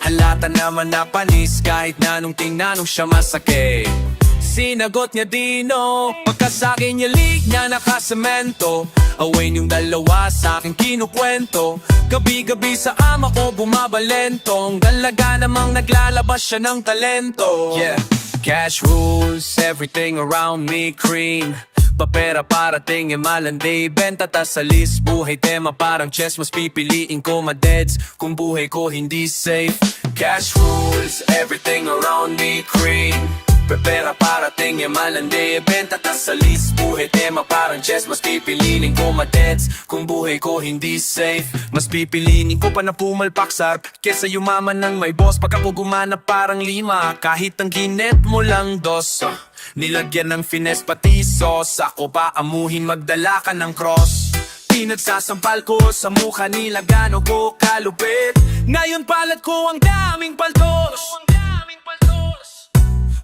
Halata naman na panis, kahit na nung tinanong siya masakit. Sinagot niya dino, pagkasakin niya leak niya nakasemento. Away yung dalawa sa akin kinukwento. Gabi-gabi sa ama ko bumabalentong. Dalaga namang naglalabas siya ng talento. Yeah. Cash rules, everything around me cream. Papera parating e malandi, benta ta sa list. Buhay tema parang chess, mas pipiliin ko ma-deads kung buhay ko hindi safe. Cash rules, everything around me cream. Papera parating e malandi, benta ta sa list. Buhay tema parang chess, mas pipiliin ko ma-deads kung buhay ko hindi safe. Mas pipiliin ko pa na pumalpak sa kesa yumaman ng may boss. Pag ako gumana parang 5, kahit ang ginet mo lang 2. Nilagyan ng finesse pati sauce, ako pa amuhin magdala ka ng cross. Pinagsasampal ko sa mukha nila gano ko kalupit. Ngayon palat ko ang daming paltos.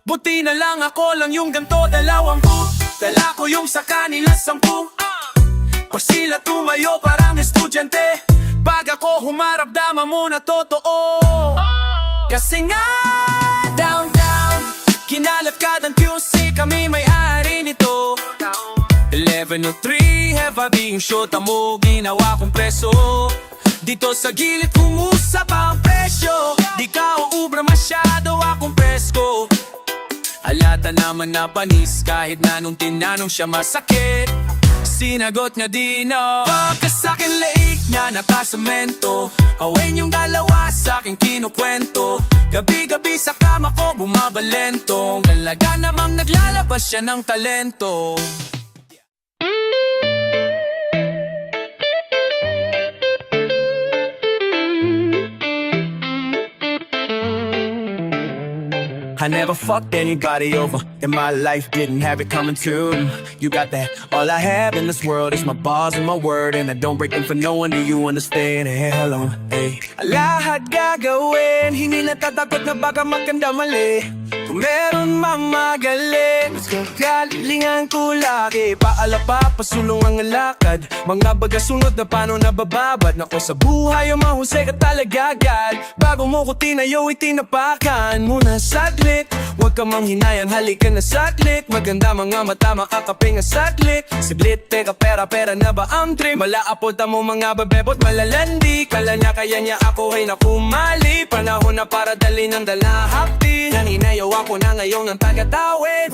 Buti na lang ako lang yung ganto, 20. Dala ko yung sa kanila 10. Pag sila tumayo parang estudyante, pag ako humarap dama mo na totoo. Kasi nga downtown, kinalat ka ng QC, kami may-ari nito. 11:03, Heavy yung shota mo, ginawa kong preso. Dito sa gilid kumusap ang presyo, di ka uubra masyado, akong presko. Halata naman na panis, kahit na nung tinanong siya masakit. Sinagot niya dino, pagkasakin leik niya nakasemento. Away yung dalawa sa aking kinukwento. Gabi-gabi sa kama ko bumabalentong. Talaga namang naglalabas siya ng talento. I never fucked anybody over in my life, didn't have it coming to. You got that, all I have in this world is my bars and my word, and I don't break them for no one, do you understand? Hey, hello, hey. Lahat gagawin, hindi natatakot na baka magkamali. Kung meron mamagaling, mas kagalingan ko lagi. Paalapa, pasulong ang lakad, mga bagasunod na paano nabababad. Nako sa buhay, mahusay ka talaga agad. Bago mo ko tinayo, itinapakan muna saglit. Huwag ka manghinayan, halika na saglit. Maganda mga mata, makakapinga saglit. Saglit, teka pera na ba ang trip? Malaapod mo mga babebot, malalandi. Kala niya kaya niya ako ay nakumali. Panahon na para dali ng dalahapti. Naninayaw ako na ngayon ng tagatawid.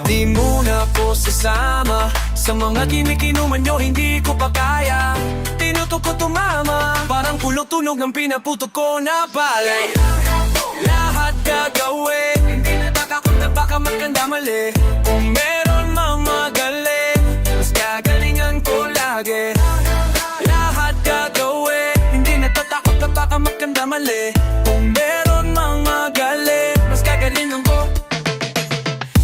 Di muna po sasama sa mga kinikinuman nyo, hindi ko pa kaya. Tinutok ko tumama, parang pulong tunog ng pinaputok ko na balay. Lahat gagawin, hindi natakakot na baka magkamali. Kung meron mang magaling, mas gagalingan ko lagi. Lahat gagawin, hindi natatakot na baka magkamali. Kung meron mang magaling, mas gagalingan ko.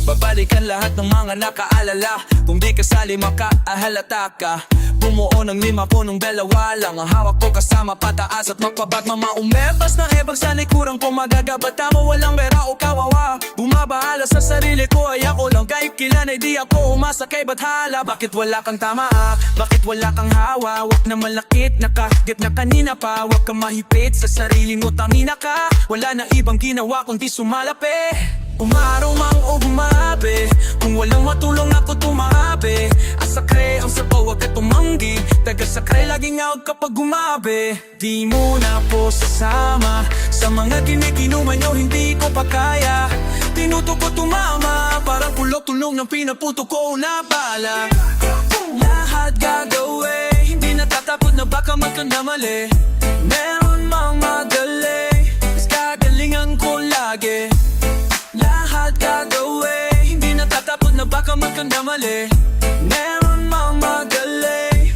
Babalikan lahat ng mga nakaalala. Kung di kasali makaahalata ka. Bumuo ng 5 punong 2 lang. Ang hawak ko kasama pataas at magpabag. Mamaumepas na ebag sa likurang ko. Magagabata mo walang pera o kawawa. Bumabahala sa sarili ko ay ako lang. Kahit kilan ay di ako umasa kay bathala. Bakit wala kang tama? Bakit wala kang hawa? Huwag na malakit, nakahigit na kanina pa. Huwag kang mahipit sa sarili mo, tangina ka. Wala na ibang ginawa kundi sumalapi. Umaraw mang o gumabi, kung walang matulong ako tumabi. Asakre ang sabaw, wag ka tumanggi. Taga-sakre, laging out kapag gumabi. Di mo na po sasama sa mga kinikinuman nyo, hindi ko pa kaya. Tinutok ko tumama, parang pulok tulong ng pinaputo ko na bala. Lahat gagawin, hindi natatapos na baka magkamali. Meron mang madali, mas gagalingan ko lagi. Lahat gagawin, hindi natatapos na baka magkamali. Meron mang madali.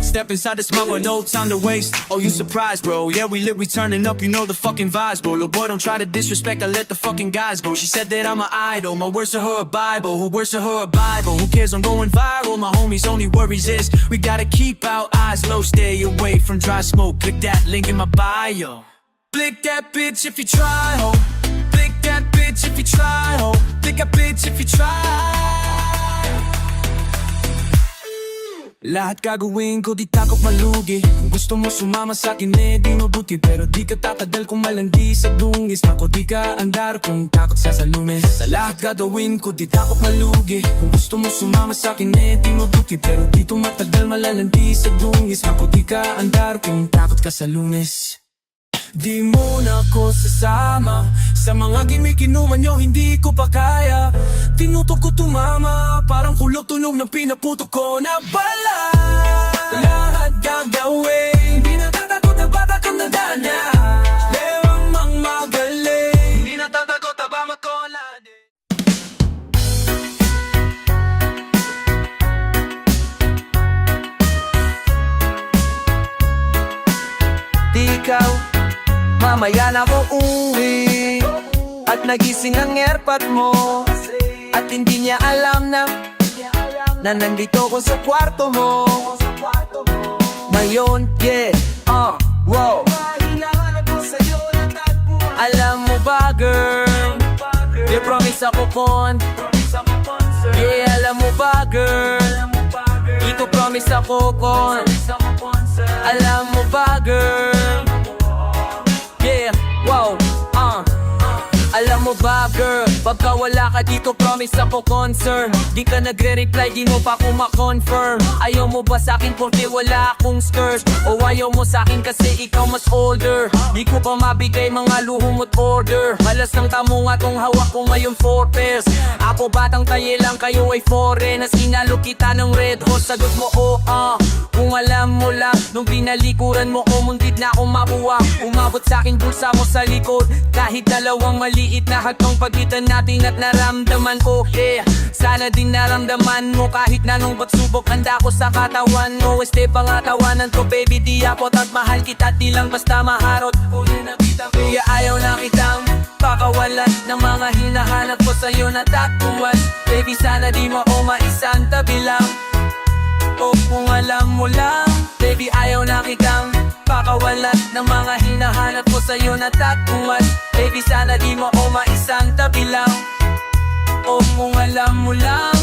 Step inside the small with no time to waste. Oh, you surprised, bro? Yeah, we lit, we turning up, you know the fucking vibes, bro. Little boy, don't try to disrespect, I let the fucking guys go. She said that I'm an idol, my words to her a Bible. Who words to her a Bible? Who cares? I'm going viral. My homies' only worries is we gotta keep our eyes low, stay away from dry smoke. Click that link in my bio. Click that bitch if you try, ho. Click that bitch if you try, ho. Click that bitch if you try. Lahat gagawin ko, di takot malugi. Kung gusto mo sumama sa'kin, eh di mabuti. Pero di ka tatadal kung malandi sa dungis. Ako di ka andar kung takot sa salumin. Sa lahat gagawin ko, di takot malugi. Kung gusto mo sumama sa'kin, eh di mabuti. Pero dito matagal malalandi sa dungis. Ako di ka andar kung takot ka sa lunes. Di mo na ako sasama sa mga gimikinuman nyo, hindi ko pa kaya. Tinutok ko tumama, parang kulog tunog ng pinaputok ko na bala. Lahat gagawin, di natatakot na bata kang nadana. Lewang mang magaling, di natatakot na ba makolade. Di ikaw mamaya na ako uwi at nagising ang airpot mo. At hindi niya alam na nandito ko sa kwarto mo. Ngayon, yeah, wow. Alam mo ba, girl, di promise ako kon. Yeah, alam mo ba, girl, ito promise ako kon. Alam mo ba, girl, yeah, wow, alam mo ba, girl, pagka wala ka dito, promise ako concern. Di ka nagre-reply, di mo pa ako ma-confirm. Ayaw mo ba sa'kin porque wala akong skirt? O ayaw mo sa'kin kasi ikaw mas older? Di ko pa mabigay mga luhong at order. Malas ng tamo nga tong hawak ko ngayon 4 pairs. Ako batang tayo lang, kayo ay foreign. Nas inalo kita ng red hot, sagot mo kung alam mo lang, nung binalikuran mo muntit na akong mabuwang. Umabot sa'kin bulsa mo sa likod. Kahit dalawang maliit na hagtong pagitan natin at naramdaman ko, yeah. Sana din naramdaman mo kahit na nung ba't-subok. Handa ko sa katawan mo, este pangatawanan ko, baby. Di apot at mahal kita, di lang basta maharot. Uli na kita, kaya ayaw na kitang pakawalan ng mga hinahanap ko sa'yo na tatuan. Baby, sana di mo o maisang tabi lang. O kung alam mo lang, baby, ayaw na kitang pakawalan ng mga hinahanap ko sa'yo na tatuan. Baby, sana di mo o maisang tabi lang. O kung alam mo lang.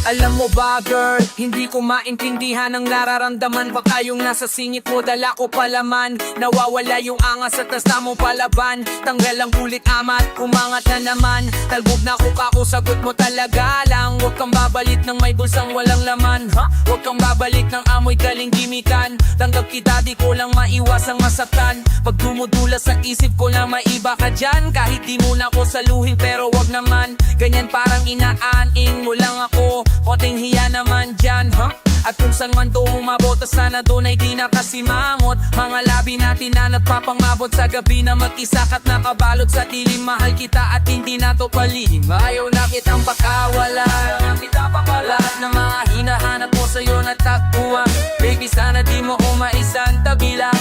Alam mo ba, girl, hindi ko maintindihan ang nararamdaman. Baka yung nasa singit mo, dala ko palaman. Nawawala yung angas at nasa mo palaban. Tanggal ang kulit amat, umangat na naman. Talbog na ko sagot mo talaga lang. Huwag kang babalik ng may bulsang walang laman, ha? Huwag kang babalik ng amoy galing gimikan. Tanggap kita, di ko lang maiwasang masaktan. Pag dumudula sa isip ko na maiba ka dyan. Kahit di mo na ko saluhin, pero wag naman. Ganyan parang inaaning mo lang ako. Konting hiya naman dyan, huh? At kung saan man to umabot, sana doon ay di nakasimangot. Mga labi natin na nagpapangabot sa gabi na mag-isa ka't nakabalot sa dilim. Mahal kita at hindi na to palihim. Ayaw na kitang pakawala, ayaw na kita pakala. Na mga hinahanap mo sa'yo na takbuhan. Baby, sana di mo umaisang tabi lang.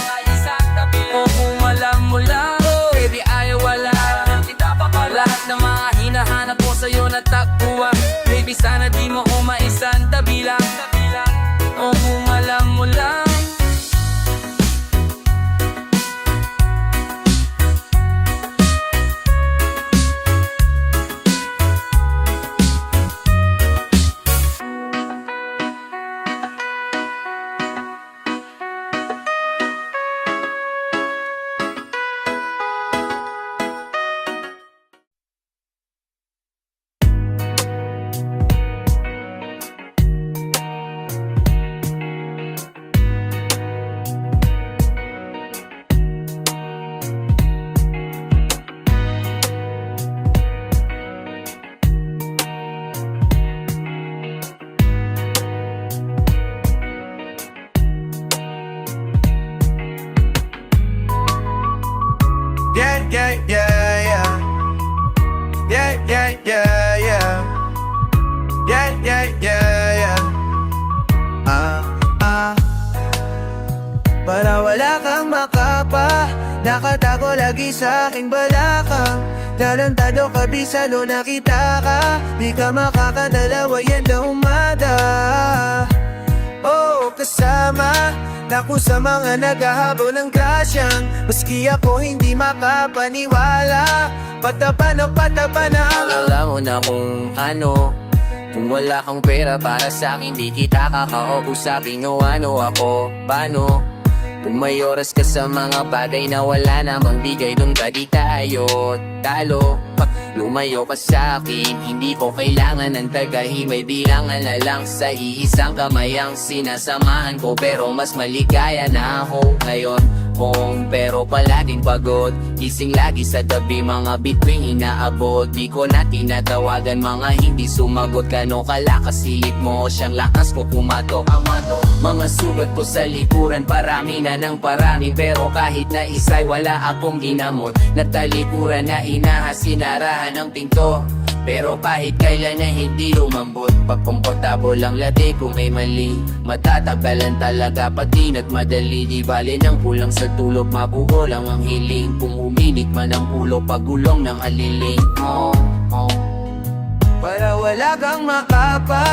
O kung alam mo lang, baby, ayaw wala, ayaw na kita pakala. Na mga hinahanap mo sa'yo na takbuhan. Baby, sana di mo umaisang tabi lang. O kung alam mo lang.
nakatago lagi sa aking balakang. Tarantado kabisado nakita ka, di ka makakadalawa yan na umaga. Oh, kasama naku sa mga naghahabol ng grasyang, maski ako hindi makapaniwala. Patapan na
Alam mo na kung ano, kung wala kang pera para sa akin, di kita kakausapin o ano ako, paano? Kung may oras ka sa mga bagay na wala namang bigay, dun ka di tayo talo. Lumayo ka sa akin, hindi ko kailangan ng tagahimay. Bilangan na lang sa iisang kamay ang sinasamahan ko. Pero mas maligaya na ako ngayon pero palaging pagod. Gising lagi sa tabi, mga bituing inaabot. Di ko na tinatawagan, mga hindi sumagot. Gano kalakas silip mo, siyang lakas ko pumatok. Mga sugat ko sa likuran, parami na ng parami. Pero kahit na isa'y wala akong ginamot. Natalikuran na inahas, sinarahan ng pinto. Pero kahit kailan na hindi lumambot, pagkomportable lang lati kung may mali. Matatagalan talaga pati at madali. Di bale ng kulang sa tulog, mabuo lang ang hiling. Kung uminig man ang ulo, pagulong ng aliling.
para wala kang makapa,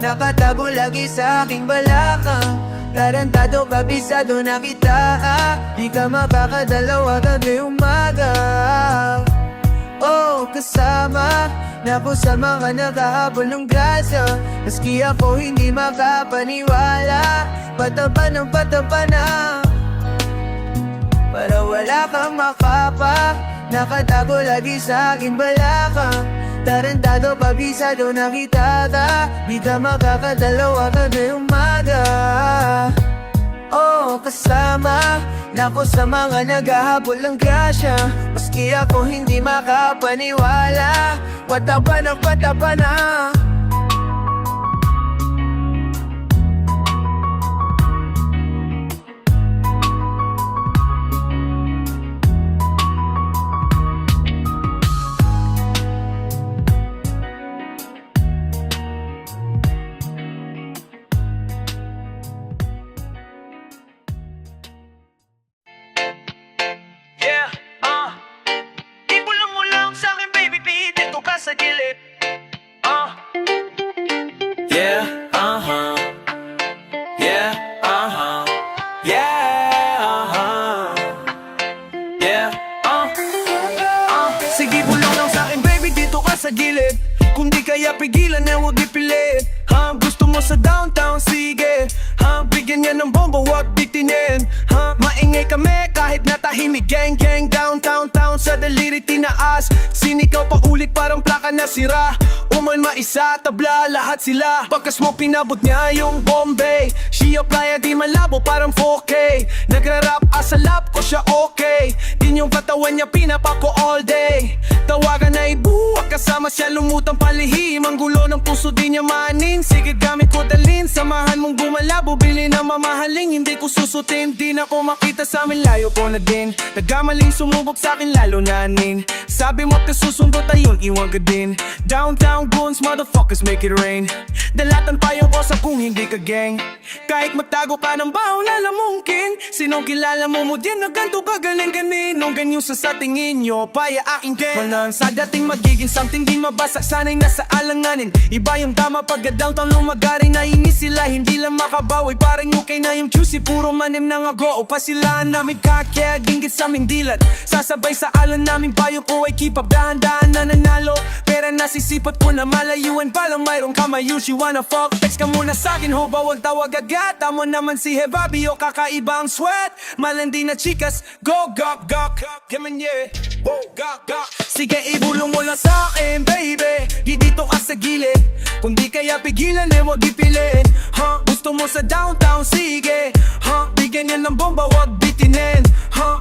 nakatago lagi sa aking balakang. Tarantado kabisado na kita, di ka makakadalawa gabi umaga. Oh, kasama naku sa mga naghahabol ng grasya, maski ako hindi makapaniwala. Patapan na para wala kang makapa, nakatago lagi sa aking balakang. Tarantado pabisado na kita di ka makakadalawa gabi umaga. Oh, kasama naku sa mga naghahabol ng grasya, maski ako hindi makapaniwala. Patapan na sa gilid.
Yeah, yeah, yeah,
Sige, bulong lang sa'kin baby, dito ka sa gilid. Kung di kaya pigilan na huwag ipilit. Gusto mo sa downtown, sige. Bigyan niya ng bomba, huwag bitinin. Maingay kami kahit natahimik. Gang, gang, downtown, town. Sa daliri tinaas, sinikaw pa ulit parang plaka na sira. Umalma isa, tabla, lahat sila. Pagkas mo pinabot niya yung Bombay. She apply, di malabo, parang 4K. Nagra-rap, asa lap ko siya okay. Din yung katawan niya, pinapa ko all day. Tawagan na ibuwag, kasama siya lumutang palihim. Ang gulo ng puso di niya manin. Sige gamit ko dalin, samahan mong gumalabo. Bili na mamahaling, hindi ko susutin. Di na ko makita sa amin, layo ko na din. Nagkamaling sumubok sa akin, lalo nanin. Sabi mo kasusundo tayo, iwan ka din. Downtown goons, motherfuckers make it rain. Dalatan pa yung kosa kung hindi ka gang. Kahit magtago ka ng baon, lalamungkin. Sinong kilala mo din na ganito kagaling kaninong ganyo sa tingin nyo, paya aking gang. Walang sa dating magiging something di mabasa, sana'y nasa alanganin. Iba yung tama pagka downtown lumagari, nainis sila, hindi lang makabawi. Parang okay na yung juicy, puro manim nang ago. O pasilaan namin kakaya, ginggit sa aming dilat. Sasabay sa alan namin payo ko ay keep up, dahan-dahan na nanalo. Pera nasisipat ko na malayuan, palang mayroong kamayo. She wanna fuck, text ka muna sa'kin, ho bawal tawag agad. Tamo naman si Hebabi o kakaiba ang sweat. Malandi na chikas, go gok gok. Gaman yeah, go gok gok. Sige ibulong mo lang sa'kin baby, di dito ka sa gilid. Kung di kaya pigilan eh wag ipilit. Gusto mo sa downtown, sige. Bigyan niya ng bomba, wag bitinin.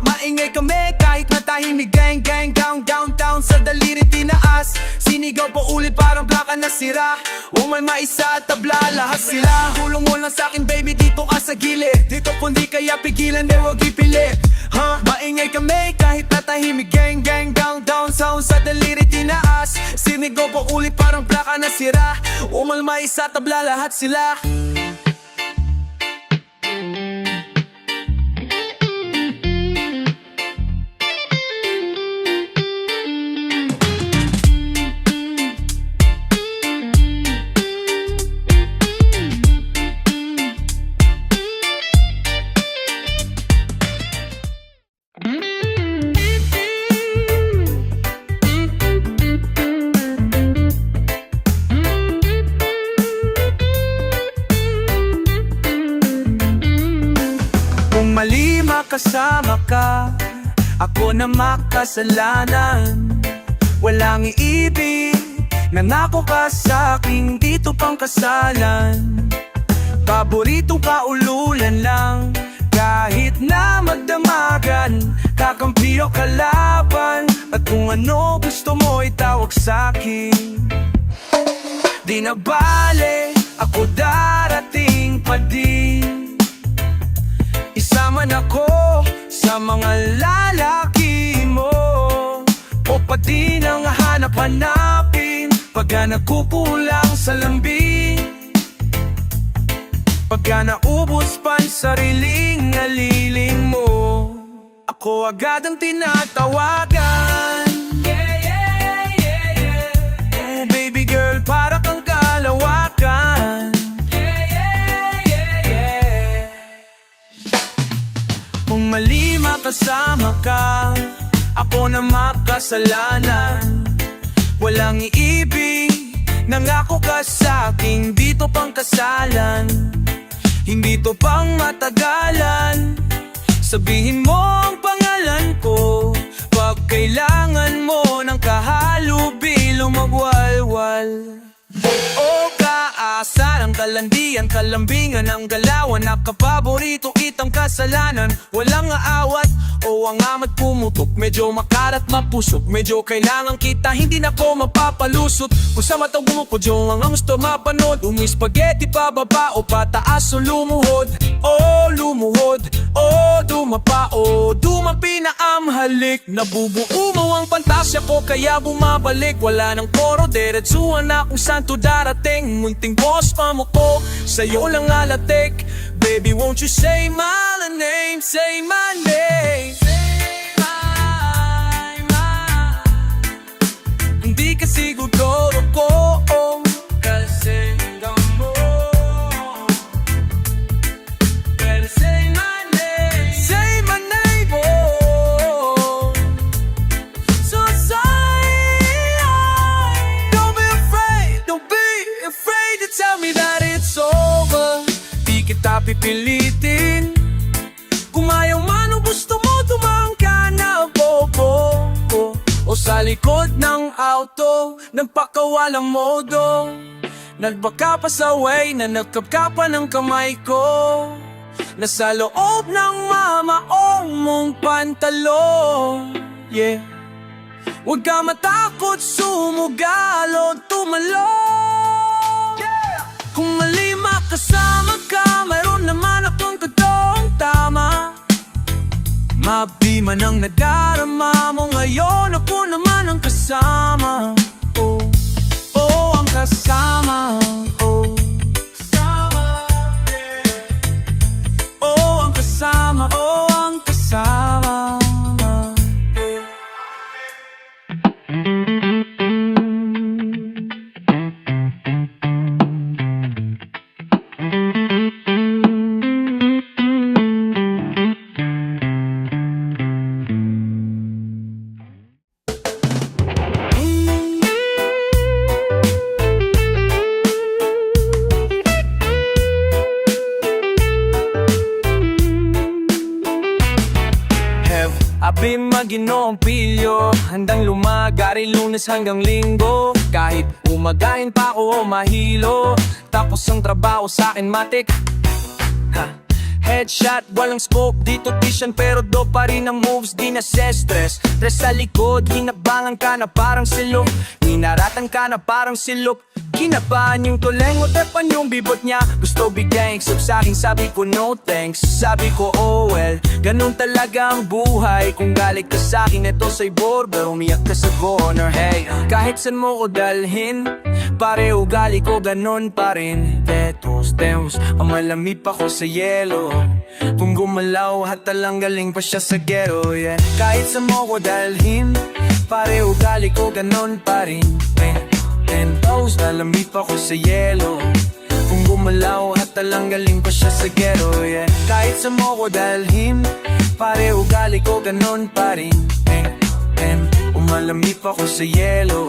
Maingay kami kahit matahimik. Gang gang downtown sa daliri tinaas. Sinigaw pa ulit parang plaka na sira. Umalma isa at tabla, lahat sila. Hulong mo lang sa'kin baby, dito ka sa gilid. Dito kung di kaya pigilan eh wag ipilit. Maingay kami kahit natahimik. Gang gang downtown sa daliri tinaas. Sinigaw pa ulit parang plaka na sira. Umalma isa tabla, lahat sila. kasama ka, ako na makasalanan. Walang iibig, nangako ka sa'king dito pang kasalan. Paborito ka ululan lang, kahit na magdamagan, kakampi o kalaban. At kung ano gusto mo itawag sa'kin, di na bale, ako darating pa din. Isama na ko sa mga lalaki mo, o pati nang hanap-hanapin pagka nagkukulang sa lambing. Pagka naubos pa ang sariling naliling mo, ako agad ang tinatawagan. Oh baby girl, para kang kalawakan. Kung mali makasama ka, ako na makasalanan. Walang iibig, nangako ka sa'king dito pang kasalan. Hindi to pang matagalan, sabihin mo ang pangalan ko pag kailangan mo ng kahalubilo magwalwal. O kaasar ang kalandian, kalambingan ang galawan, nakapaborito kitang kasalanan. Walang aawat o ang amat pumutok, medyo makarat mapusok, medyo kailangan kita, hindi na ko mapapalusot. Kung sa matang bumukod yung ang gusto mapanood, spaghetti pababa o pataas o lumuhod. O lumuhod, o dumapa o dumapi na ang halik. Nabubuo mo ang pantasya ko kaya bumabalik. Wala ng koro, diretsuhan na kung saan to darating. Munting boss pa mo ko, sa'yo lang alatik. Baby won't you say my name, say my name. Hindi ka siguro ko, kasi mo. Pero say my name, oh. So say, don't be afraid to tell me that it's over. Di kita pipilitin, kung ayaw man o gusto mo tumang ka na bobo, o sa likod ng auto, nagpakawalang modo. Nagbaka pa sa way na nagkapka pa ng kamay ko, nasa loob ng mamaong mong pantalon. Yeah, huwag ka matakot, sumugal o tumalon. Kung mali makasama ka, mayroon naman akong totoong tama. Mabi man ang nadarama mo ngayon, ako naman ang kasama. Oh, oh, ang kasama. Oh, kasama, yeah. Oh, ang kasama. Oh, ang kasama. Abi maginoong pilyo, handang lumagari Lunes hanggang Linggo. Kahit umagahin pa ako o mahilo, tapos ang trabaho sa'kin matik. Headshot, walang scope, dito tisyan pero do pa rin ang moves, di na stress. Stress sa likod, hinabangan ka na parang silok, ninaratan ka na parang silok. Kinabahan yung tuleng o tepan yung bibot niya, gusto bigay except sa'kin, sabi ko no thanks. Sabi ko oh well, ganun talaga ang buhay. Kung galit ka sa'kin, eto sa'y border, umiyak ka sa corner. Hey, kahit saan mo ko dalhin, pare ugali ko ganun pa rin. Tetos, teos, ang malamig pa ko sa yelo. Kung gumalaw, hatalang galing pa siya sa ghetto, yeah. Kahit saan mo ko dalhin, pare ugali ko ganun pa rin. Toes, nalamig pa ko sa yelo. Kung gumalaw, hatalang galing pa siya sa ghetto, yeah. Kahit saan mo ko dalhin, pare ugali ko ganun pa rin. Umalamig pa ko sa yelo.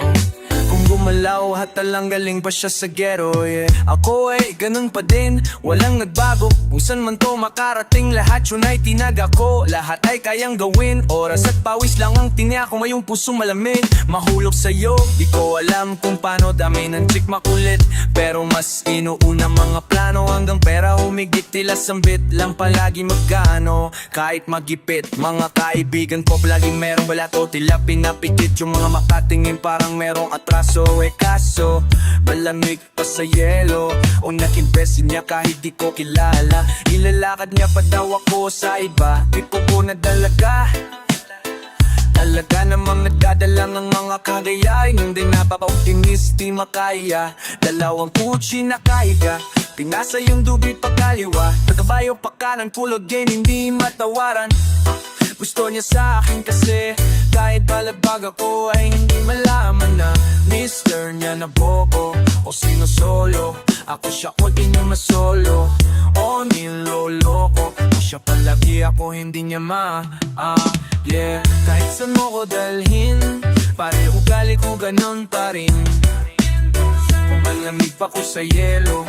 Kung gumalaw at talang galing pa siya sa ghetto, yeah. Ako ay ganun pa din, walang nagbago. Kung saan man to makarating, lahat yun ay tinaga ko. Lahat ay kayang gawin, oras at pawis lang ang tinya ko. Ngayong pusong malamig, mahulog sa'yo. Di ko alam kung paano, dami ng chick makulit, pero mas inuuna mga plano. Hanggang pera humigit, tila sambit lang palagi magkano. Kahit magipit, mga kaibigan ko palaging merong balato, tila pinapikit. Yung mga makatingin parang merong atraso. Kaso, malamig pa sa yelo. O nag-invest niya kahit di ko kilala. Ilalakad niya pa daw ako sa iba. Di ko po nadalaga. Talaga namang nagdadala ng mga kagayay. Hindi napapa-optimist, di makaya. Dalawang kutsi na kaiga, pinasa yung dugit pagkaliwa. Tagabayo pa kanan, full again, hindi matawaran. Gusto niya sa akin kasi kahit palabag ako ay hindi malaman na mister niya na bobo o sino solo. Ako siya o di niya masolo o niloloko. Siya palagi, ako hindi niya yeah. Kahit saan mo ko dalhin, pare ugali ko ganon pa rin. Pumalamig pa ko sa yelo,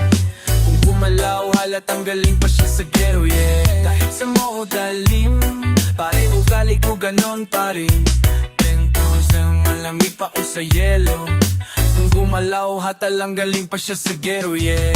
kung gumalaw halatang galing pa siya sa ghetto, yeah. Kahit saan mo ko dalhin, pare ugali ko ganon pa rin. Malamig pa ko sa yelo, kung gumalaw hatalang galing pa siya sa ghetto, yeah.